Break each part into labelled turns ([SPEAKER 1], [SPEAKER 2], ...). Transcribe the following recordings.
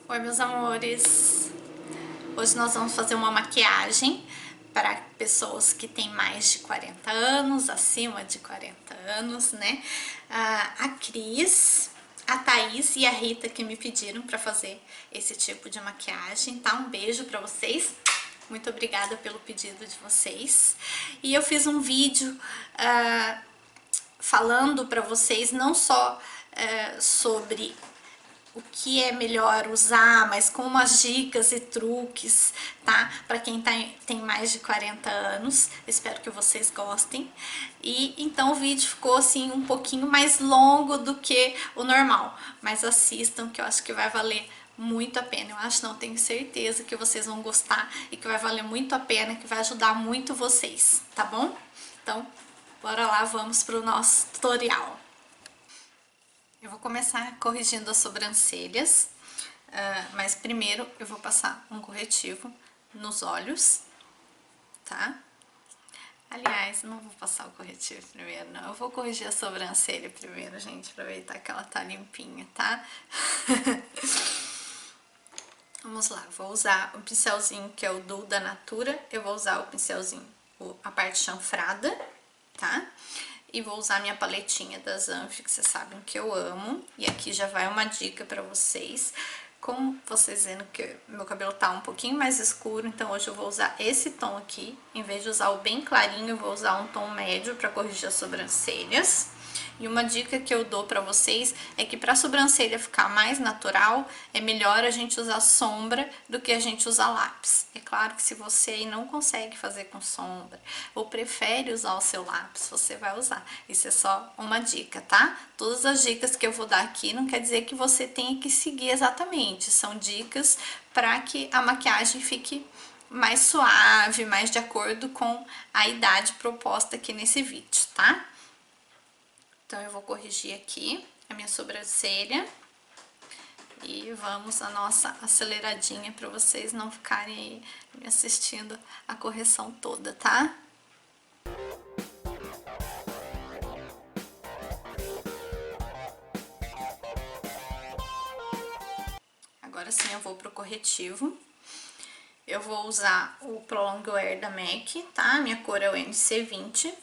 [SPEAKER 1] Oi, meus amores! Hoje nós vamos fazer uma maquiagem para pessoas que têm mais de 40 anos, acima de 40 anos, né? A Cris, a Thaís e a Rita que me pediram para fazer esse tipo de maquiagem, tá? Um beijo para vocês! Muito obrigada pelo pedido de vocês. E eu fiz um vídeo falando para vocês não só sobre o que é melhor usar, mas com umas dicas e truques, tá? Para quem tem mais de 40 anos, espero que vocês gostem. E então o vídeo ficou assim um pouquinho mais longo do que o normal, mas assistam que eu acho que vai valer muito a pena. Eu acho, não, tenho certeza que vocês vão gostar e que vai valer muito a pena, que vai ajudar muito vocês, tá bom? Então, bora lá, vamos pro nosso tutorial. Eu vou começar corrigindo as sobrancelhas, mas primeiro eu vou passar um corretivo nos olhos, tá? Aliás, não vou passar o corretivo primeiro, não. Eu vou corrigir a sobrancelha primeiro, gente, aproveitar que ela tá limpinha, tá? Vamos lá, vou usar o pincelzinho que é o Duo da Natura, eu vou usar o pincelzinho, a parte chanfrada, tá? E vou usar minha paletinha da Zanf, que vocês sabem que eu amo. E aqui já vai uma dica pra vocês. Como vocês vendo que meu cabelo tá um pouquinho mais escuro, então hoje eu vou usar esse tom aqui. Em vez de usar o bem clarinho, eu vou usar um tom médio pra corrigir as sobrancelhas. E uma dica que eu dou pra vocês é que pra sobrancelha ficar mais natural, é melhor a gente usar sombra do que a gente usar lápis. É claro que se você não consegue fazer com sombra, ou prefere usar o seu lápis, você vai usar. Isso é só uma dica, tá? Todas as dicas que eu vou dar aqui não quer dizer que você tenha que seguir exatamente. São dicas para que a maquiagem fique mais suave, mais de acordo com a idade proposta aqui nesse vídeo, tá? Então, eu vou corrigir aqui a minha sobrancelha e vamos a nossa aceleradinha para vocês não ficarem aí me assistindo a correção toda, tá? Agora sim eu vou pro corretivo. Eu vou usar o Pro Wear da MAC, tá? Minha cor é o MC20.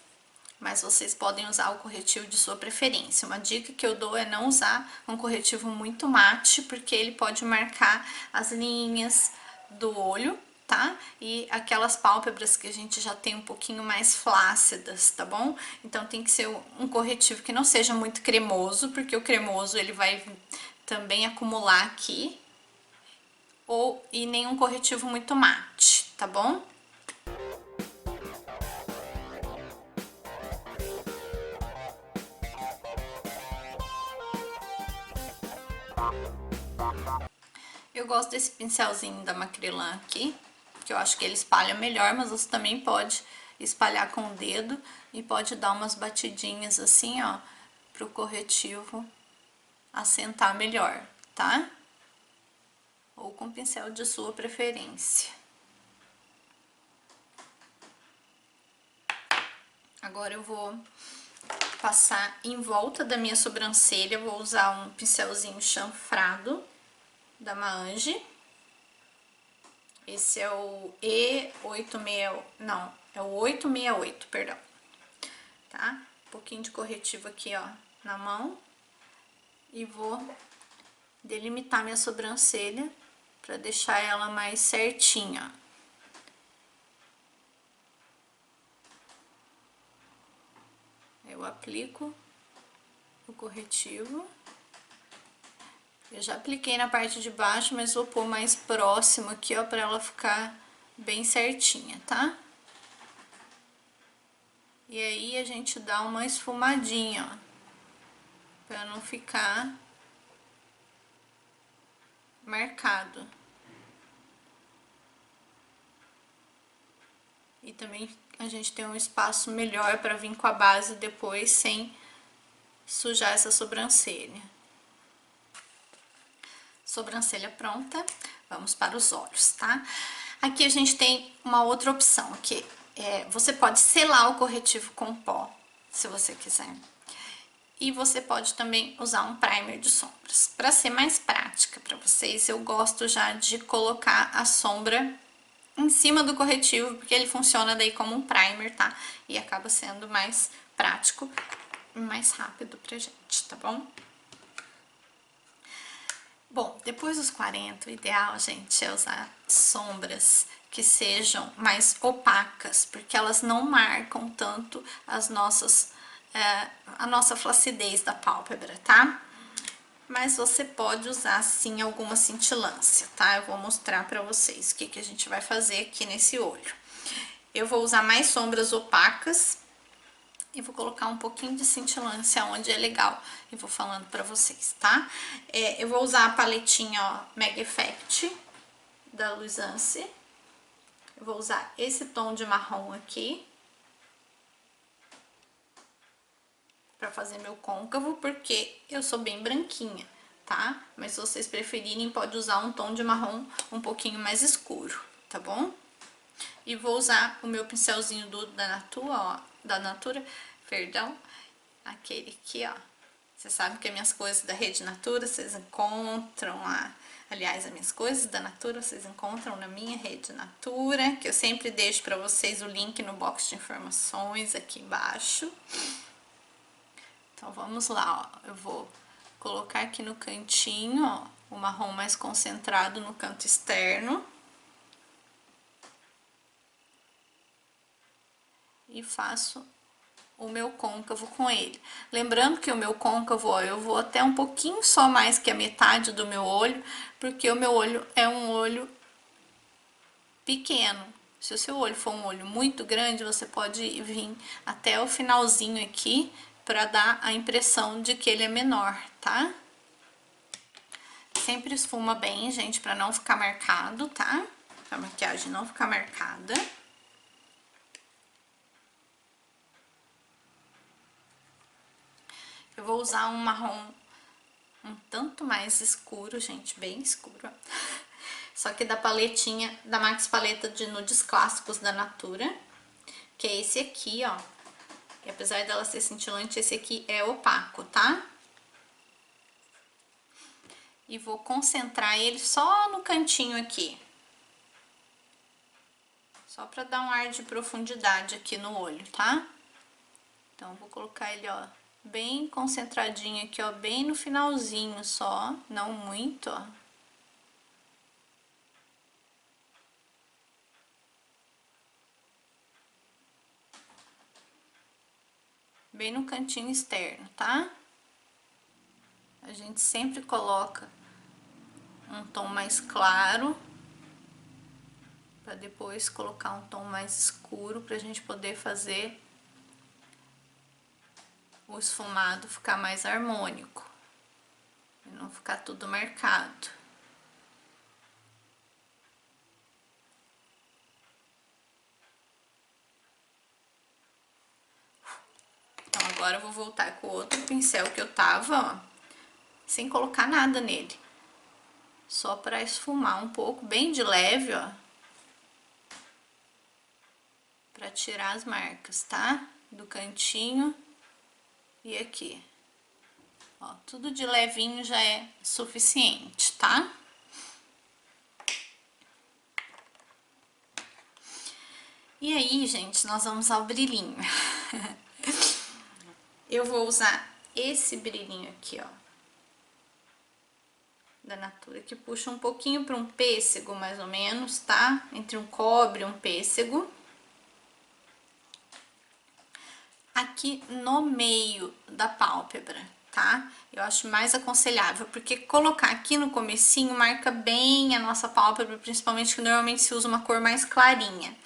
[SPEAKER 1] Mas vocês podem usar o corretivo de sua preferência. Uma dica que eu dou é não usar um corretivo muito mate, porque ele pode marcar as linhas do olho, tá? E aquelas pálpebras que a gente já tem um pouquinho mais flácidas, tá bom? Então tem que ser um corretivo que não seja muito cremoso, porque o cremoso ele vai também acumular aqui, e nenhum corretivo muito mate, tá bom? Eu gosto desse pincelzinho da Macrylan aqui, que eu acho que ele espalha melhor, mas você também pode espalhar com o dedo e pode dar umas batidinhas assim, ó, pro corretivo assentar melhor, tá? Ou com pincel de sua preferência. Agora eu vou passar em volta da minha sobrancelha, vou usar um pincelzinho chanfrado da Maange. Esse é o E86, não, é o 868, perdão. Tá? Um pouquinho de corretivo aqui, ó, na mão. E vou delimitar minha sobrancelha pra deixar ela mais certinha. Eu aplico o corretivo. Eu já apliquei na parte de baixo, mas vou pôr mais próximo aqui, ó, pra ela ficar bem certinha, tá? E aí, a gente dá uma esfumadinha, ó, pra não ficar marcado. E também a gente tem um espaço melhor pra vir com a base depois, sem sujar essa sobrancelha. Sobrancelha pronta, vamos para os olhos, tá? Aqui a gente tem uma outra opção, que você pode selar o corretivo com pó, se você quiser. E você pode também usar um primer de sombras. Para ser mais prática para vocês, eu gosto já de colocar a sombra em cima do corretivo, porque ele funciona daí como um primer, tá? E acaba sendo mais prático e mais rápido pra gente, tá bom? Bom, depois dos 40, o ideal, gente, é usar sombras que sejam mais opacas, porque elas não marcam tanto as nossas, a nossa flacidez da pálpebra, tá? Mas você pode usar, sim, alguma cintilância, tá? Eu vou mostrar pra vocês o que a gente vai fazer aqui nesse olho. Eu vou usar mais sombras opacas e vou colocar um pouquinho de cintilância onde é legal e vou falando pra vocês, tá? Eu vou usar a paletinha, ó, Mega Effect da Luisance. Eu vou usar esse tom de marrom aqui pra fazer meu côncavo, porque eu sou bem branquinha, tá? Mas se vocês preferirem, pode usar um tom de marrom um pouquinho mais escuro, tá bom? E vou usar o meu pincelzinho da Natura, perdão, aquele aqui, ó. Você sabe que as minhas coisas da Rede Natura, vocês encontram lá. Aliás, as minhas coisas da Natura, vocês encontram na minha Rede Natura, que eu sempre deixo pra vocês o link no box de informações aqui embaixo. Então, vamos lá, ó. Eu vou colocar aqui no cantinho, ó, o marrom mais concentrado no canto externo. E faço o meu côncavo com ele. Lembrando que o meu côncavo, ó, eu vou até um pouquinho só mais que a metade do meu olho, porque o meu olho é um olho pequeno. Se o seu olho for um olho muito grande, você pode vir até o finalzinho aqui para dar a impressão de que ele é menor, tá? Sempre esfuma bem, gente, para não ficar marcado, tá? Pra maquiagem não ficar marcada. Eu vou usar um marrom um tanto mais escuro, gente, bem escuro. Só que da paletinha, da Max Paleta de Nudes Clássicos da Natura, que é esse aqui, ó. E apesar dela ser cintilante, esse aqui é opaco, tá? E vou concentrar ele só no cantinho aqui. Só pra dar um ar de profundidade aqui no olho, tá? Então, vou colocar ele, ó, bem concentradinho aqui, ó, bem no finalzinho só, não muito, ó. Bem no cantinho externo, tá? A gente sempre coloca um tom mais claro, pra depois colocar um tom mais escuro, pra gente poder fazer o esfumado ficar mais harmônico e não ficar tudo marcado. Então, agora eu vou voltar com o outro pincel que eu tava, ó, sem colocar nada nele. Só pra esfumar um pouco, bem de leve, ó. Pra tirar as marcas, tá? Do cantinho e aqui. Ó, tudo de levinho já é suficiente, tá? E aí, gente, nós vamos ao brilhinho. Eu vou usar esse brilhinho aqui, ó, da Natura, que puxa um pouquinho para um pêssego, mais ou menos, tá? Entre um cobre e um pêssego. Aqui no meio da pálpebra, tá? Eu acho mais aconselhável, porque colocar aqui no comecinho marca bem a nossa pálpebra, principalmente que normalmente se usa uma cor mais clarinha.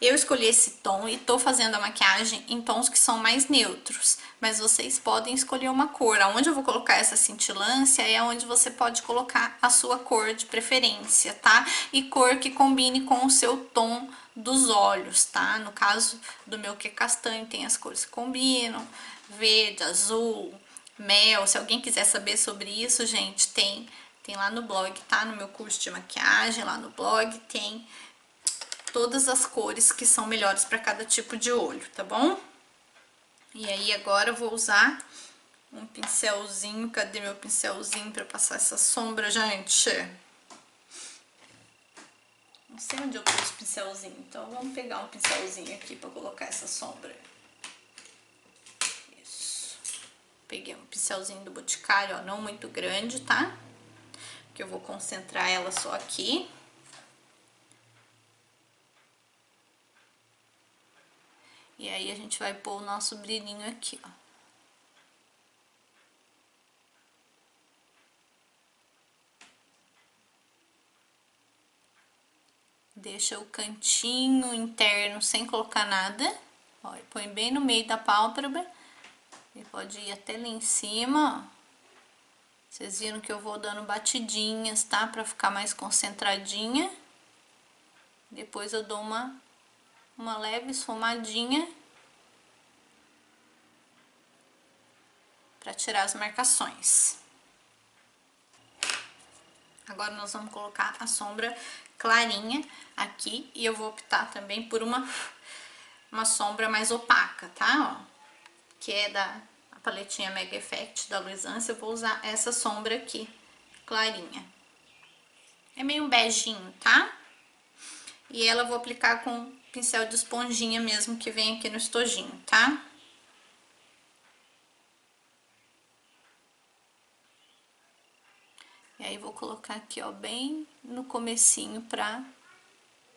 [SPEAKER 1] Eu escolhi esse tom e tô fazendo a maquiagem em tons que são mais neutros, mas vocês podem escolher uma cor. Aonde eu vou colocar essa cintilância é onde você pode colocar a sua cor de preferência, tá? E cor que combine com o seu tom dos olhos, tá? No caso do meu, que é castanho, tem as cores que combinam, verde, azul, mel. Se alguém quiser saber sobre isso, gente, tem lá no blog, tá? No meu curso de maquiagem, lá no blog tem todas as cores que são melhores para cada tipo de olho, tá bom? E aí agora eu vou usar um pincelzinho. Cadê meu pincelzinho pra passar essa sombra, gente? Não sei onde eu pus o pincelzinho, então vamos pegar um pincelzinho aqui pra colocar essa sombra. Isso. Peguei um pincelzinho do Boticário, ó, não muito grande, tá? Porque eu vou concentrar ela só aqui. E aí a gente vai pôr o nosso brilhinho aqui, ó. Deixa o cantinho interno sem colocar nada. Ó, e põe bem no meio da pálpebra. E pode ir até lá em cima, ó. Vocês viram que eu vou dando batidinhas, tá? Pra ficar mais concentradinha. Depois eu dou uma leve esfumadinha. Pra tirar as marcações. Agora nós vamos colocar a sombra clarinha aqui. E eu vou optar também por uma sombra mais opaca, tá? Ó, que é da paletinha Mega Effect da Luisance. Eu vou usar essa sombra aqui, clarinha. É meio um beijinho, tá? E ela eu vou aplicar com pincel de esponjinha mesmo, que vem aqui no estojinho, tá? E aí vou colocar aqui, ó, bem no comecinho pra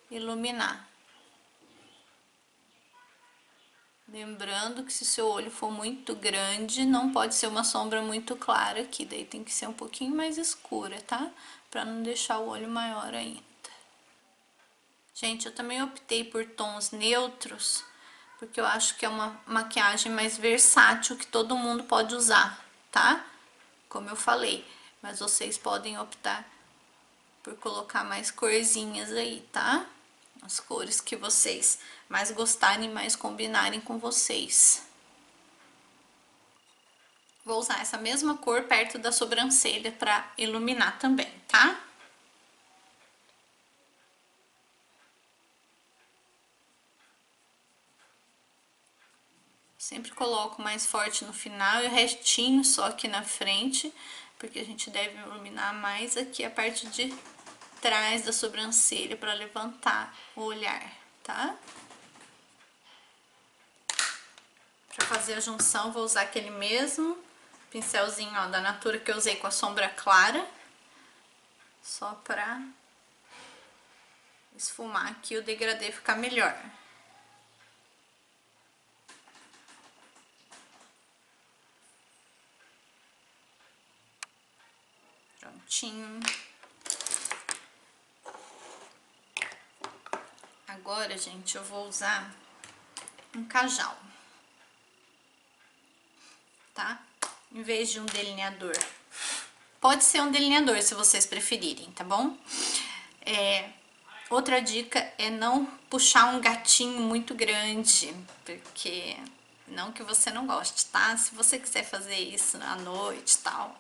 [SPEAKER 1] iluminar. Lembrando que se seu olho for muito grande, não pode ser uma sombra muito clara aqui, daí tem que ser um pouquinho mais escura, tá? Pra não deixar o olho maior ainda. Gente, eu também optei por tons neutros, porque eu acho que é uma maquiagem mais versátil que todo mundo pode usar, tá? Como eu falei, mas vocês podem optar por colocar mais corzinhas aí, tá? As cores que vocês mais gostarem e mais combinarem com vocês. Vou usar essa mesma cor perto da sobrancelha pra iluminar também, tá? Sempre coloco mais forte no final e o restinho só aqui na frente, porque a gente deve iluminar mais aqui a parte de trás da sobrancelha para levantar o olhar, tá? Para fazer a junção, vou usar aquele mesmo pincelzinho, ó, da Natura que eu usei com a sombra clara, só para esfumar aqui o degradê ficar melhor. Prontinho. Agora, gente, eu vou usar um cajal, tá? Em vez de um delineador. Pode ser um delineador, se vocês preferirem, tá bom? Outra dica é não puxar um gatinho muito grande, porque não que você não goste, tá? Se você quiser fazer isso à noite e tal,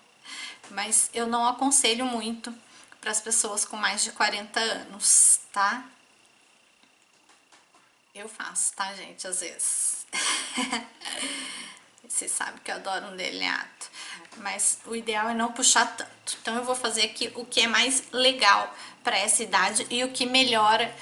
[SPEAKER 1] mas eu não aconselho muito para as pessoas com mais de 40 anos, tá? Eu faço, tá, gente? Às vezes. Vocês sabem que eu adoro um delineado. Mas o ideal é não puxar tanto. Então eu vou fazer aqui o que é mais legal para essa idade e o que melhora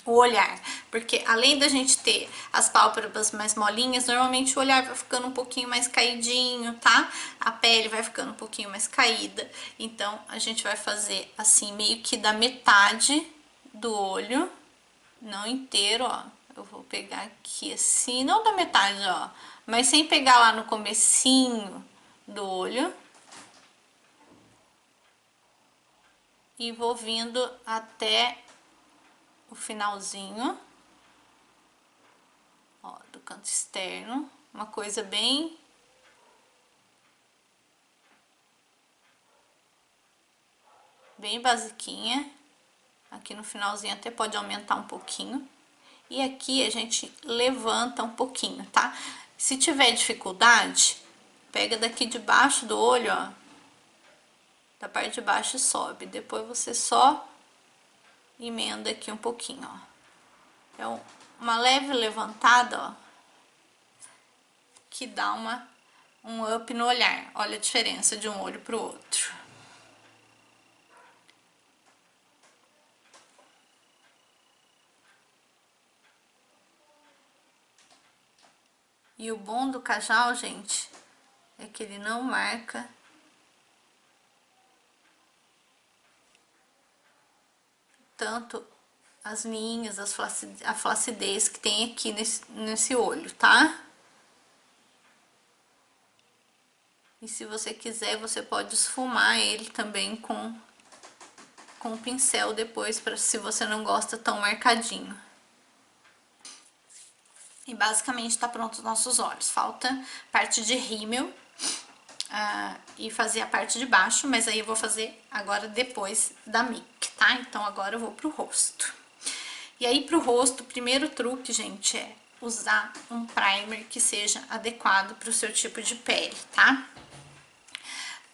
[SPEAKER 1] o olhar. Porque além da gente ter as pálpebras mais molinhas, normalmente o olhar vai ficando um pouquinho mais caidinho, tá? A pele vai ficando um pouquinho mais caída. Então a gente vai fazer assim, meio que da metade do olho, não inteiro, ó. Eu vou pegar aqui assim, não da metade, ó, mas sem pegar lá no comecinho do olho. E vou vindo até o finalzinho, ó, do canto externo. Uma coisa bem... bem basiquinha. Aqui no finalzinho até pode aumentar um pouquinho. E aqui a gente levanta um pouquinho, tá? Se tiver dificuldade, pega daqui de baixo do olho, ó, da parte de baixo e sobe. Depois você só emenda aqui um pouquinho, ó. É uma leve levantada, ó, que dá uma um up no olhar. Olha a diferença de um olho pro outro. E o bom do Kajal, gente, é que ele não marca tanto as linhas, a flacidez que tem aqui nesse olho, tá? E se você quiser, você pode esfumar ele também com o pincel depois, se você não gosta tão marcadinho. E basicamente tá pronto os nossos olhos. Falta parte de rímel e fazer a parte de baixo, mas aí eu vou fazer agora depois da make, tá? Então agora eu vou pro rosto. E aí pro rosto, o primeiro truque, gente, é usar um primer que seja adequado pro seu tipo de pele, tá?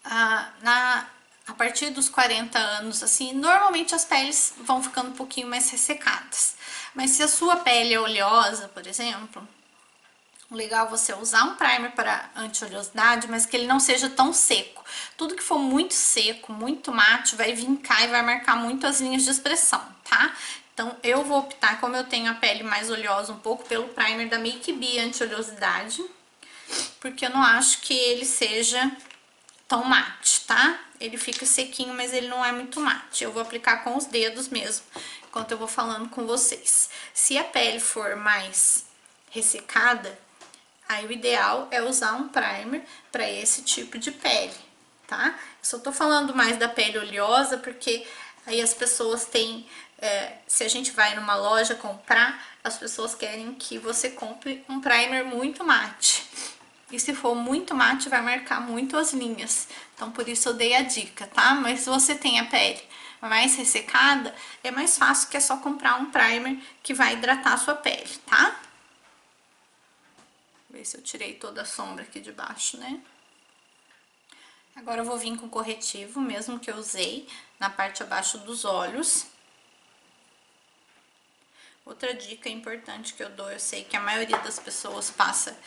[SPEAKER 1] A partir dos 40 anos, assim, normalmente as peles vão ficando um pouquinho mais ressecadas. Mas se a sua pele é oleosa, por exemplo, legal você usar um primer para anti-oleosidade, mas que ele não seja tão seco. Tudo que for muito seco, muito mate, vai vincar e vai marcar muito as linhas de expressão, tá? Então, eu vou optar, como eu tenho a pele mais oleosa um pouco, pelo primer da Make Be anti-oleosidade, porque eu não acho que ele seja tão mate, tá? Ele fica sequinho, mas ele não é muito mate. Eu vou aplicar com os dedos mesmo, enquanto eu vou falando com vocês. Se a pele for mais ressecada, aí o ideal é usar um primer para esse tipo de pele, tá? Eu só tô falando mais da pele oleosa porque aí as pessoas têm... se a gente vai numa loja comprar, as pessoas querem que você compre um primer muito mate. E se for muito mate, vai marcar muito as linhas. Então, por isso eu dei a dica, tá? Mas se você tem a pele mais ressecada, é mais fácil que é só comprar um primer que vai hidratar a sua pele, tá? Ver se eu tirei toda a sombra aqui de baixo, né? Agora eu vou vir com corretivo, mesmo que eu usei na parte abaixo dos olhos. Outra dica importante que eu dou, eu sei que a maioria das pessoas passa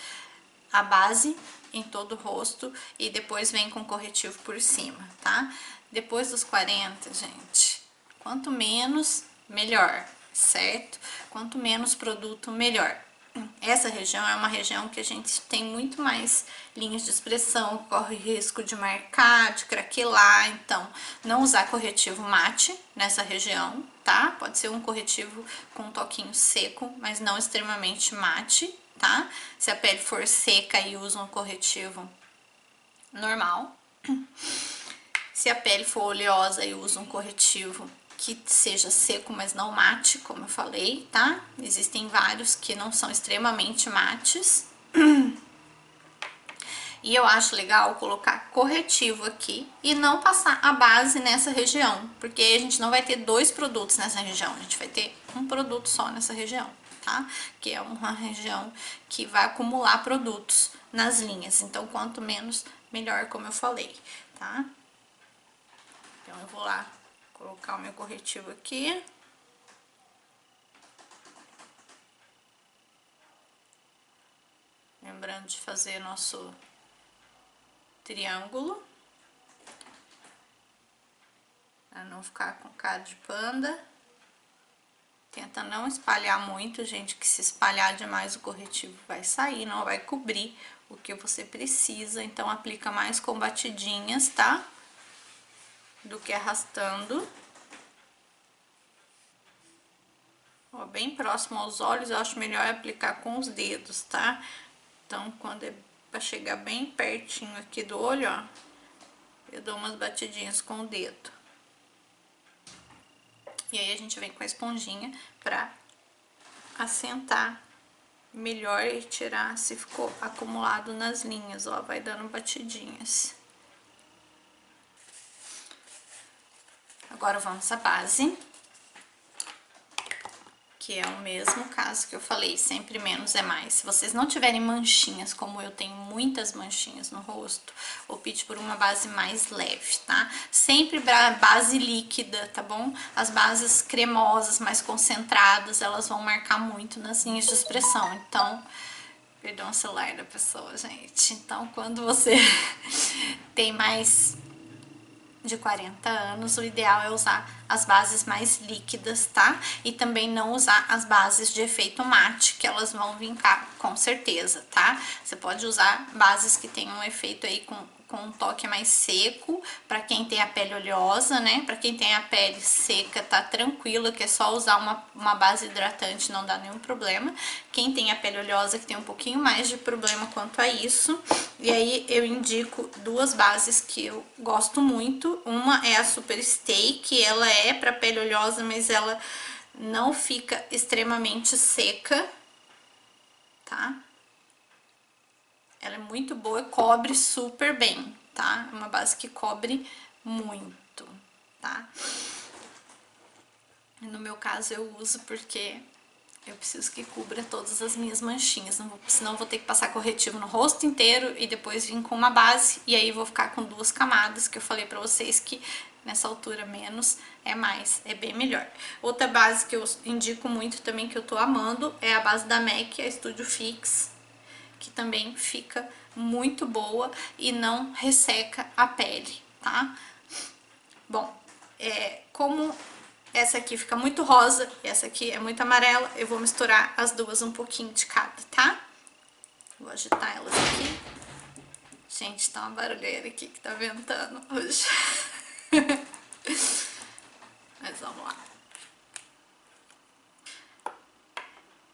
[SPEAKER 1] a base em todo o rosto e depois vem com corretivo por cima, tá? Depois dos 40, gente, quanto menos, melhor, certo? Quanto menos produto, melhor. Essa região é uma região que a gente tem muito mais linhas de expressão, corre risco de marcar, de craquelar, então não usar corretivo mate nessa região, tá? Pode ser um corretivo com um toquinho seco, mas não extremamente mate, tá? Se a pele for seca e usa um corretivo normal. Se a pele for oleosa e usa um corretivo que seja seco, mas não mate, como eu falei, tá? Existem vários que não são extremamente mates. E eu acho legal colocar corretivo aqui e não passar a base nessa região, porque a gente não vai ter dois produtos nessa região, a gente vai ter um produto só nessa região, tá? Que é uma região que vai acumular produtos nas linhas, então quanto menos, melhor, como eu falei, tá? Então eu vou lá colocar o meu corretivo aqui. Lembrando de fazer nosso triângulo, para não ficar com cara de panda. Tenta não espalhar muito, gente, que se espalhar demais o corretivo vai sair, não vai cobrir o que você precisa. Então, aplica mais com batidinhas, tá? Do que arrastando. Ó, bem próximo aos olhos, eu acho melhor aplicar com os dedos, tá? Então, quando é pra chegar bem pertinho aqui do olho, ó, eu dou umas batidinhas com o dedo. E aí a gente vem com a esponjinha pra assentar melhor e tirar se ficou acumulado nas linhas, ó, vai dando batidinhas. Agora vamos à base, que é o mesmo caso que eu falei, sempre menos é mais. Se vocês não tiverem manchinhas, como eu tenho muitas manchinhas no rosto, opte por uma base mais leve, tá? Sempre base líquida, tá bom? As bases cremosas, mais concentradas, elas vão marcar muito nas linhas de expressão. Então, Perdão o celular da pessoa, gente. Então, quando você tem mais de 40 anos, o ideal é usar as bases mais líquidas, tá? E também não usar as bases de efeito mate, que elas vão vincar com certeza, tá? Você pode usar bases que tenham um efeito aí com um toque mais seco, para quem tem a pele oleosa, né? Para quem tem a pele seca, tá tranquilo, que é só usar uma base hidratante, não dá nenhum problema. Quem tem a pele oleosa, que tem um pouquinho mais de problema quanto a isso. E aí eu indico duas bases que eu gosto muito. Uma é a Super Stay, que ela é para pele oleosa, mas ela não fica extremamente seca, tá? Ela é muito boa e cobre super bem, tá? É uma base que cobre muito, tá? No meu caso eu uso porque eu preciso que cubra todas as minhas manchinhas, senão eu vou ter que passar corretivo no rosto inteiro e depois vir com uma base, e aí vou ficar com duas camadas, que eu falei pra vocês que nessa altura menos é mais, é bem melhor. Outra base que eu indico muito também, que eu tô amando, é a base da MAC, a Studio Fix, que também fica muito boa e não resseca a pele, tá? Bom, como essa aqui fica muito rosa e essa aqui é muito amarela, eu vou misturar as duas um pouquinho de cada, tá? Vou agitar elas aqui. Gente, tá uma barulheira aqui que tá ventando hoje. Mas vamos lá.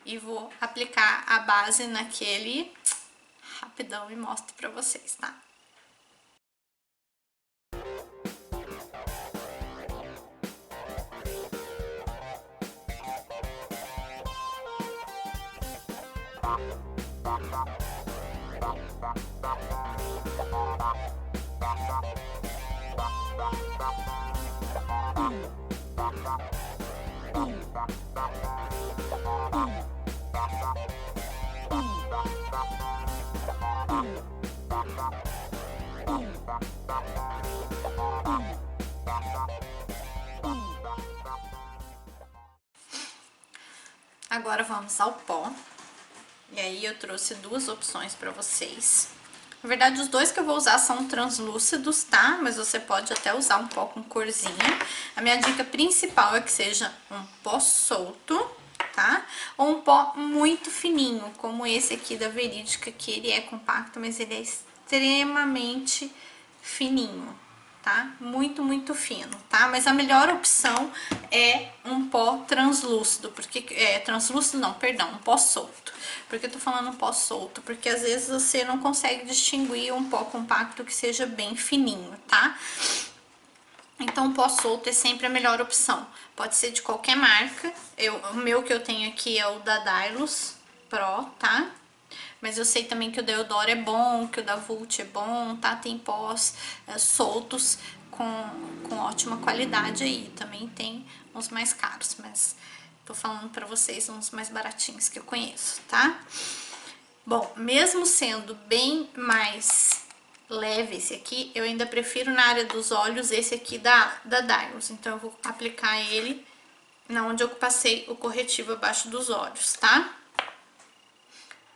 [SPEAKER 1] E vou aplicar a base naquele rapidão e mostro pra vocês, tá? Agora vamos ao pó. E aí eu trouxe duas opções pra vocês. Na verdade, os dois que eu vou usar são translúcidos, tá? Mas você pode até usar um pó com corzinha. A minha dica principal é que seja um pó solto, tá? Ou um pó muito fininho, como esse aqui da Verídica, que ele é compacto, mas ele é extremamente fininho, tá? Muito, muito fino, tá? Mas a melhor opção é um pó translúcido, porque... translúcido não, perdão, um pó solto. Por que eu tô falando um pó solto? Porque às vezes você não consegue distinguir um pó compacto que seja bem fininho, tá? Então, o pó solto é sempre a melhor opção. Pode ser de qualquer marca. O meu que eu tenho aqui é o da Dylos Pro, tá? Mas eu sei também que o da Eudora é bom, que o da Vult é bom, tá? Tem pós soltos com ótima qualidade aí. Também tem uns mais caros, mas tô falando pra vocês uns mais baratinhos que eu conheço, tá? Bom, mesmo sendo bem mais leve esse aqui, eu ainda prefiro na área dos olhos esse aqui da Dylos. Então, eu vou aplicar ele na onde eu passei o corretivo abaixo dos olhos, tá?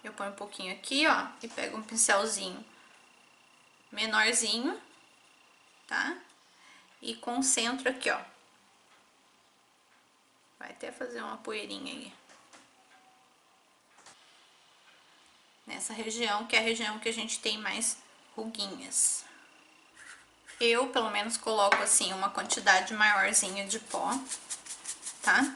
[SPEAKER 1] Eu ponho um pouquinho aqui, ó, e pego um pincelzinho menorzinho, tá? E concentro aqui, ó. Vai até fazer uma poeirinha aí. Nessa região, que é a região que a gente tem mais ruguinhas. Eu, pelo menos, coloco, assim, uma quantidade maiorzinha de pó, tá?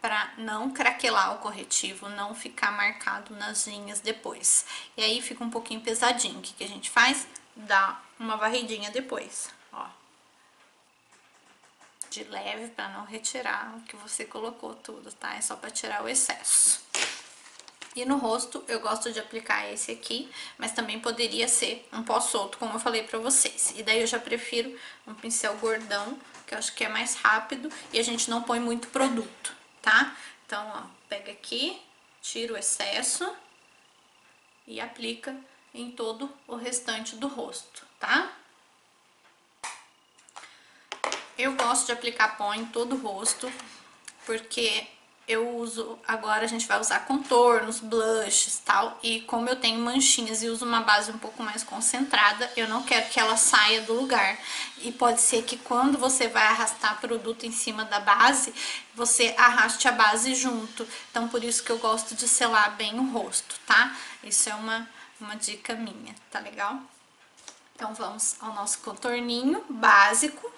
[SPEAKER 1] Pra não craquelar o corretivo, não ficar marcado nas linhas depois. E aí fica um pouquinho pesadinho. O que a gente faz? Dá uma varridinha depois, ó. De leve, pra não retirar o que você colocou tudo, tá? É só pra tirar o excesso. E no rosto, eu gosto de aplicar esse aqui, mas também poderia ser um pó solto, como eu falei pra vocês. E daí eu já prefiro um pincel gordão, que eu acho que é mais rápido e a gente não põe muito produto, tá? Então, ó, pega aqui, tira o excesso e aplica em todo o restante do rosto, tá? Eu gosto de aplicar pó em todo o rosto, porque eu uso, agora a gente vai usar contornos, blushes, tal, e como eu tenho manchinhas e uso uma base um pouco mais concentrada, eu não quero que ela saia do lugar. E pode ser que quando você vai arrastar produto em cima da base, você arraste a base junto. Então, por isso que eu gosto de selar bem o rosto, tá? Isso é uma dica minha, tá legal? Então, vamos ao nosso contorninho básico,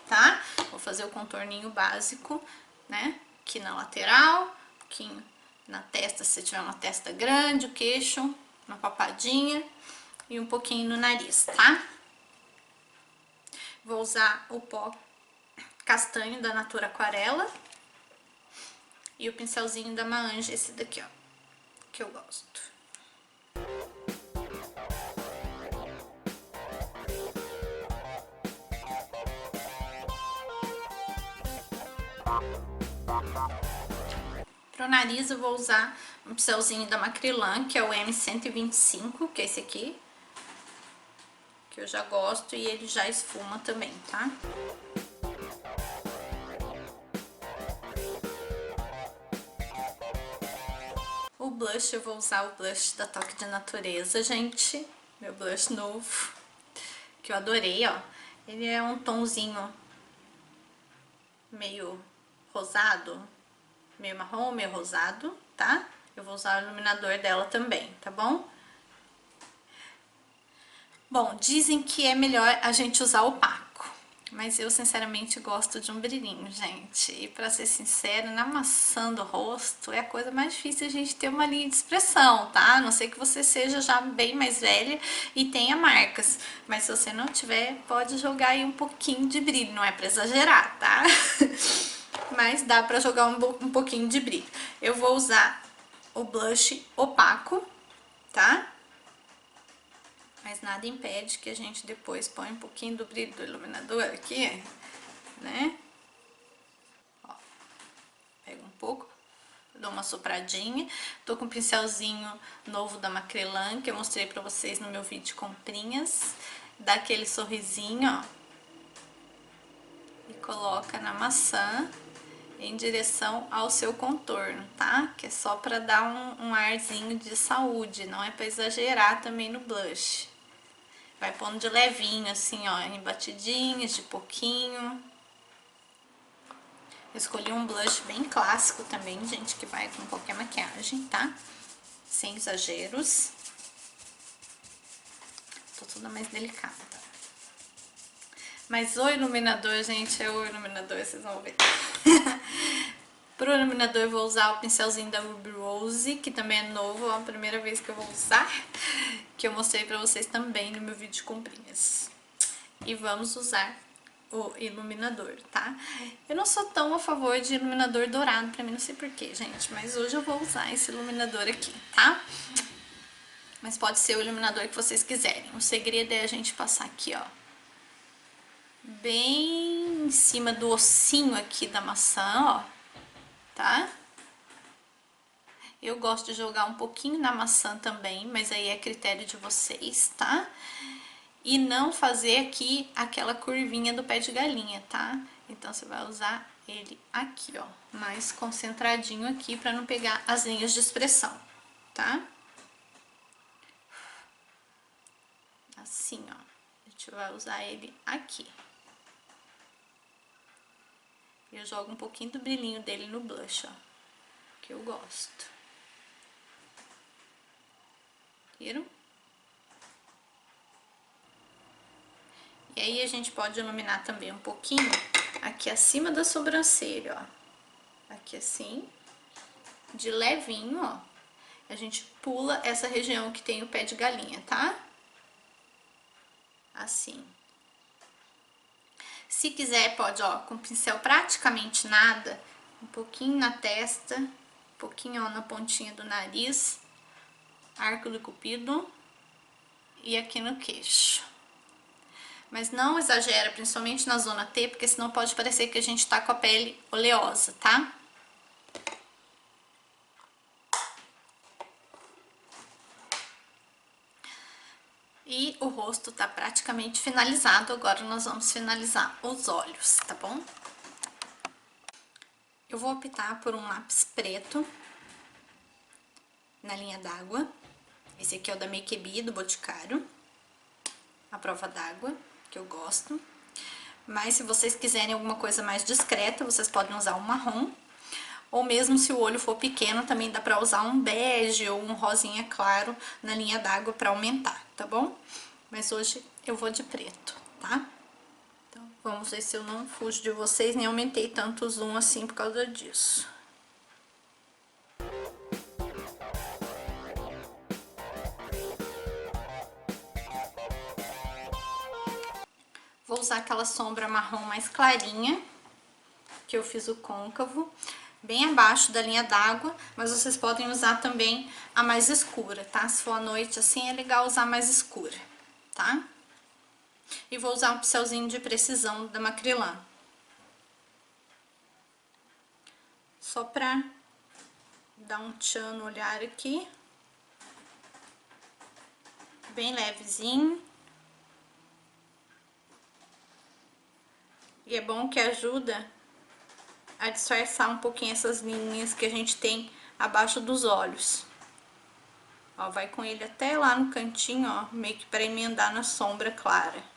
[SPEAKER 1] tá? Vou fazer o contorninho básico, né? Aqui na lateral, um pouquinho na testa, se tiver uma testa grande, o queixo, uma papadinha e um pouquinho no nariz, tá? Vou usar o pó castanho da Natura Aquarela e o pincelzinho da Maanja, esse daqui, ó, que eu gosto. Pro nariz eu vou usar um pincelzinho da Macrylan, que é o M125, que é esse aqui, que eu já gosto e ele já esfuma também, tá? O blush, eu vou usar o blush da Toque de Natureza, gente, meu blush novo, que eu adorei, ó. Ele é um tomzinho meio rosado, meio marrom, meio rosado, tá? Eu vou usar o iluminador dela também, tá bom? Bom, dizem que é melhor a gente usar opaco, mas eu sinceramente gosto de um brilhinho, gente. E pra ser sincera, na maçã do rosto é a coisa mais difícil a gente ter uma linha de expressão, tá? A não ser que você seja já bem mais velha e tenha marcas, mas se você não tiver, pode jogar aí um pouquinho de brilho, não é pra exagerar, tá? Mas dá pra jogar um pouquinho de brilho. Eu vou usar o blush opaco, tá? Mas nada impede que a gente depois põe um pouquinho do brilho do iluminador aqui, né? Ó, pega um pouco, dou uma sopradinha. Tô com um pincelzinho novo da Macrylan, que eu mostrei pra vocês no meu vídeo de comprinhas. Dá aquele sorrisinho, ó. E coloca na maçã em direção ao seu contorno, tá? Que é só pra dar um arzinho de saúde, não é pra exagerar também no blush. Vai pondo de levinho, assim, ó, em batidinhas, de pouquinho. Eu escolhi um blush bem clássico também, gente, que vai com qualquer maquiagem, tá? Sem exageros. Tô toda mais delicada. Mas o iluminador, gente, é o iluminador, vocês vão ver. Pro iluminador eu vou usar o pincelzinho da Ruby Rose, que também é novo, é a primeira vez que eu vou usar, que eu mostrei pra vocês também no meu vídeo de comprinhas. E vamos usar o iluminador, tá? Eu não sou tão a favor de iluminador dourado, pra mim não sei porquê, gente, mas hoje eu vou usar esse iluminador aqui, tá? Mas pode ser o iluminador que vocês quiserem. O segredo é a gente passar aqui, ó, bem em cima do ossinho aqui da maçã, ó. Tá? Eu gosto de jogar um pouquinho na maçã também, mas aí é critério de vocês, tá? E não fazer aqui aquela curvinha do pé de galinha, tá? Então, você vai usar ele aqui, ó, mais concentradinho aqui pra não pegar as linhas de expressão, tá? Assim, ó. A gente vai usar ele aqui. Eu jogo um pouquinho do brilhinho dele no blush, ó, que eu gosto. Viram? E aí a gente pode iluminar também um pouquinho aqui acima da sobrancelha, ó. Aqui assim, de levinho, ó. A gente pula essa região que tem o pé de galinha, tá? Assim. Se quiser, pode, ó, com pincel praticamente nada, um pouquinho na testa, um pouquinho, ó, na pontinha do nariz, arco do cupido e aqui no queixo. Mas não exagera, principalmente na zona T, porque senão pode parecer que a gente tá com a pele oleosa, tá? E o rosto tá praticamente finalizado, agora nós vamos finalizar os olhos, tá bom? Eu vou optar por um lápis preto na linha d'água. Esse aqui é o da Make Be, do Boticário, a prova d'água, que eu gosto. Mas se vocês quiserem alguma coisa mais discreta, vocês podem usar um marrom. Ou mesmo se o olho for pequeno, também dá pra usar um bege ou um rosinha claro na linha d'água pra aumentar, tá bom? Mas hoje eu vou de preto, tá? Então, vamos ver se eu não fujo de vocês, nem aumentei tanto o zoom assim por causa disso. Vou usar aquela sombra marrom mais clarinha, que eu fiz o côncavo, bem abaixo da linha d'água, mas vocês podem usar também a mais escura, tá? Se for à noite assim, é legal usar mais escura, tá? E vou usar um pincelzinho de precisão da Macrylan. Só pra dar um tchan no olhar aqui. Bem levezinho. E é bom que ajuda a disfarçar um pouquinho essas linhas que a gente tem abaixo dos olhos. Ó, vai com ele até lá no cantinho, ó, meio que para emendar na sombra clara.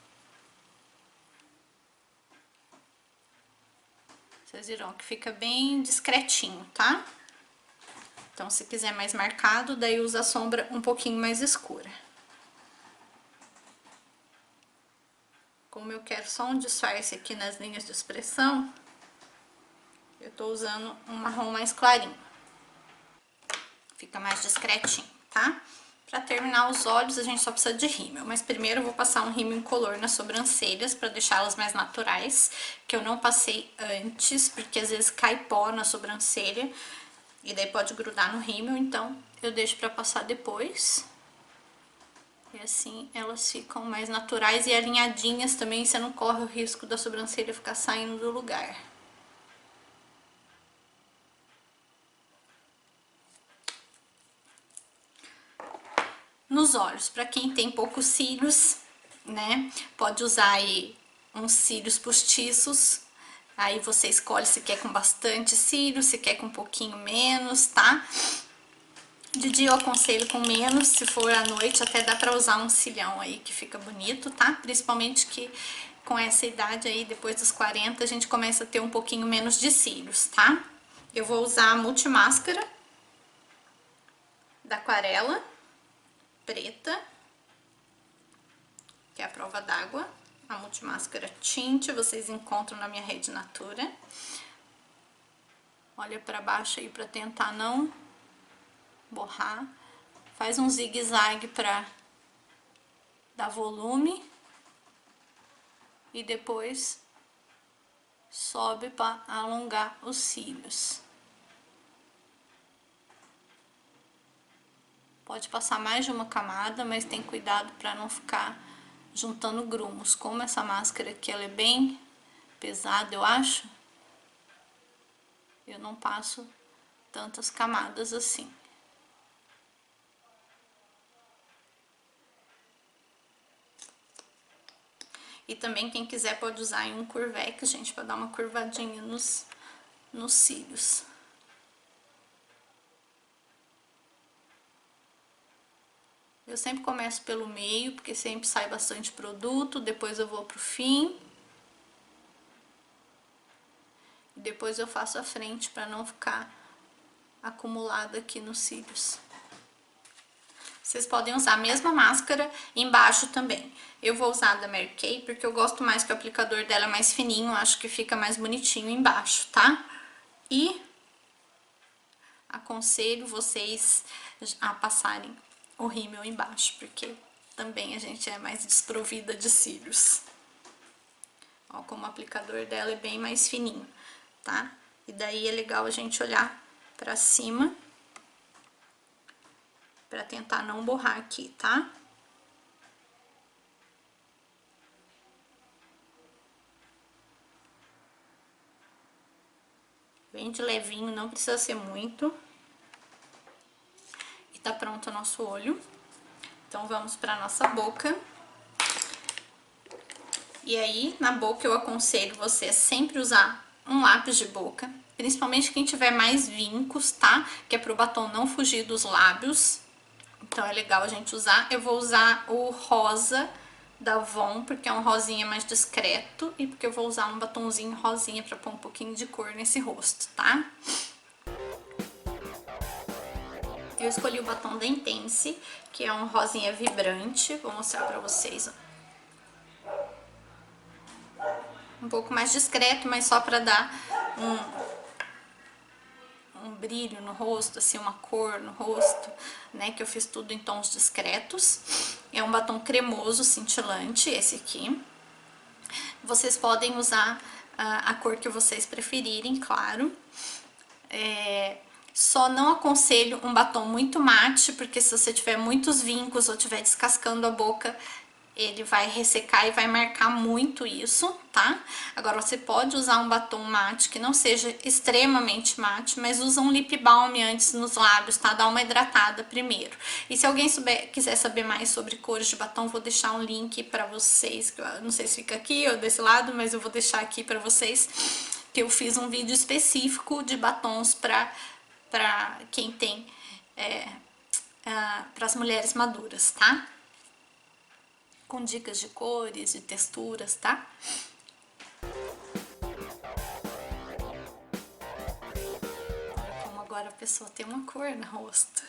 [SPEAKER 1] Vocês viram que fica bem discretinho, tá? Então, se quiser mais marcado, daí usa a sombra um pouquinho mais escura. Como eu quero só um disfarce aqui nas linhas de expressão, eu tô usando um marrom mais clarinho. Fica mais discretinho, tá? Pra terminar os olhos, a gente só precisa de rímel. Mas primeiro eu vou passar um rímel incolor nas sobrancelhas pra deixá-las mais naturais. Que eu não passei antes, porque às vezes cai pó na sobrancelha. E daí pode grudar no rímel, então eu deixo pra passar depois. E assim elas ficam mais naturais e alinhadinhas também, você não corre o risco da sobrancelha ficar saindo do lugar. Nos olhos, pra quem tem poucos cílios, né, pode usar aí uns cílios postiços. Aí você escolhe se quer com bastante cílio, se quer com um pouquinho menos, tá? De dia eu aconselho com menos, se for à noite até dá pra usar um cilião aí que fica bonito, tá? Principalmente que com essa idade aí, depois dos 40, a gente começa a ter um pouquinho menos de cílios, tá? Eu vou usar a multimáscara da Aquarela preta, que é a prova d'água. A multimáscara tinte, vocês encontram na minha rede Natura. Olha pra baixo aí pra tentar não borrar. Faz um zigue-zague pra dar volume. E depois sobe pra alongar os cílios. Pode passar mais de uma camada, mas tem cuidado pra não ficar juntando grumos. Como essa máscara aqui ela é bem pesada, eu acho, eu não passo tantas camadas assim. E também quem quiser pode usar em um curvex, gente, pra dar uma curvadinha nos cílios. Eu sempre começo pelo meio, porque sempre sai bastante produto, depois eu vou pro fim. E depois eu faço a frente pra não ficar acumulado aqui nos cílios. Vocês podem usar a mesma máscara embaixo também. Eu vou usar a da Mary Kay, porque eu gosto mais que o aplicador dela é mais fininho, acho que fica mais bonitinho embaixo, tá? E aconselho vocês a passarem o rímel embaixo, porque também a gente é mais desprovida de cílios. Ó, como o aplicador dela é bem mais fininho, tá? E daí é legal a gente olhar pra cima, pra tentar não borrar aqui, tá? Bem de levinho, não precisa ser muito. E tá pronto o nosso olho. Então, vamos pra nossa boca. E aí, na boca, eu aconselho você a sempre usar um lápis de boca. principalmente quem tiver mais vincos, tá? Que é pro batom não fugir dos lábios. Então é legal a gente usar. Eu vou usar o rosa da Avon, porque é um rosinha mais discreto, e porque eu vou usar um batomzinho rosinha pra pôr um pouquinho de cor nesse rosto, tá? Eu escolhi o batom da Intense, que é um rosinha vibrante. Vou mostrar pra vocês, ó. Um pouco mais discreto, mas só pra dar um brilho no rosto, assim, uma cor no rosto, né? Que eu fiz tudo em tons discretos. É um batom cremoso, cintilante, esse aqui. Vocês podem usar a cor que vocês preferirem, claro. Só não aconselho um batom muito mate, porque se você tiver muitos vincos ou tiver descascando a boca, ele vai ressecar e vai marcar muito isso, tá? Agora, você pode usar um batom mate que não seja extremamente mate, mas usa um lip balm antes nos lábios, tá? Dá uma hidratada primeiro. E se alguém quiser saber mais sobre cores de batom, vou deixar um link pra vocês, que eu não sei se fica aqui ou desse lado, mas eu vou deixar aqui pra vocês, que eu fiz um vídeo específico de batons pra quem tem, para as mulheres maduras, tá? Com dicas de cores, de texturas, tá? Como agora a pessoa tem uma cor no rosto.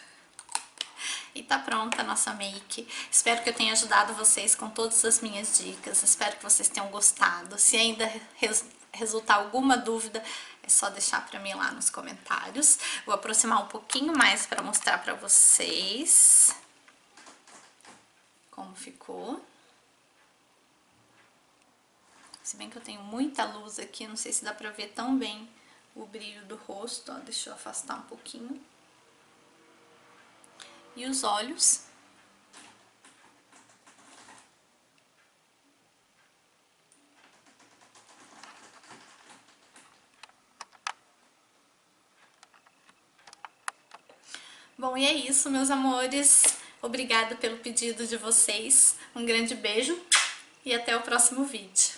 [SPEAKER 1] E tá pronta a nossa make. Espero que eu tenha ajudado vocês com todas as minhas dicas. Espero que vocês tenham gostado. Se ainda resultar alguma dúvida, é só deixar pra mim lá nos comentários. Vou aproximar um pouquinho mais pra mostrar pra vocês como ficou. Se bem que eu tenho muita luz aqui, não sei se dá pra ver tão bem o brilho do rosto, ó. Deixa eu afastar um pouquinho. E os olhos. Bom, e é isso, meus amores. Obrigada pelo pedido de vocês. Um grande beijo e até o próximo vídeo.